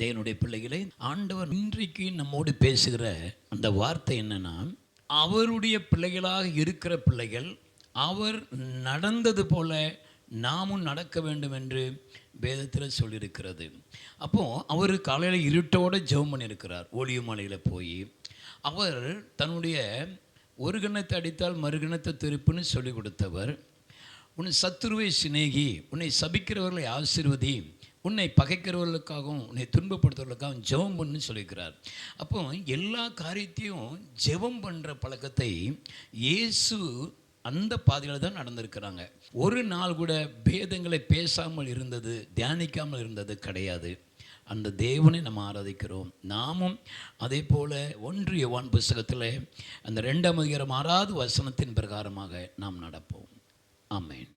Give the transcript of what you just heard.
தேவனுடைய பிள்ளைகளை, ஆண்டவர் இன்றைக்கு நம்மோடு பேசுகிற அந்த வார்த்தை என்னன்னா, அவருடைய பிள்ளைகளாக இருக்கிற பிள்ளைகள் அவர் நடந்தது போல நாமும் நடக்க வேண்டும் என்று வேதத்தில் சொல்லியிருக்கிறது. அப்போது அவர் காலையில் இருட்டோடு ஜெபம் பண்ணியிருக்கிறார். ஒளிவு மலையில் போய் அவர் தன்னுடைய ஒரு கணத்தை அடித்தால் மறுகணத்தை திருப்புன்னு சொல்லி கொடுத்தவர். உன் சத்துருவை சிநேகி, உன்னை சபிக்கிறவர்களை ஆசீர்வதி, உன்னை பகைக்கிறவர்களுக்காகவும் உன்னை துன்பப்படுத்துவர்களுக்காகவும் ஜெபம் பண்ணுன்னு சொல்லியிருக்கிறார். அப்போ எல்லா காரியத்தையும் ஜெபம் பண்ணுற பழக்கத்தை இயேசு அந்த பாதையில் தான் நடந்திருக்கிறாங்க. ஒரு நாள் கூட பேதங்களை பேசாமல் இருந்தது, தியானிக்காமல் இருந்தது கிடையாது. அந்த தேவனை நம்ம ஆராதிக்கிறோம். நாமும் அதே போல் 1 யோவான் புத்தகத்தில் அந்த 2ஆம் அதிகாரம் 6வது வசனத்தின் பிரகாரமாக நாம் நடப்போம். ஆமென்.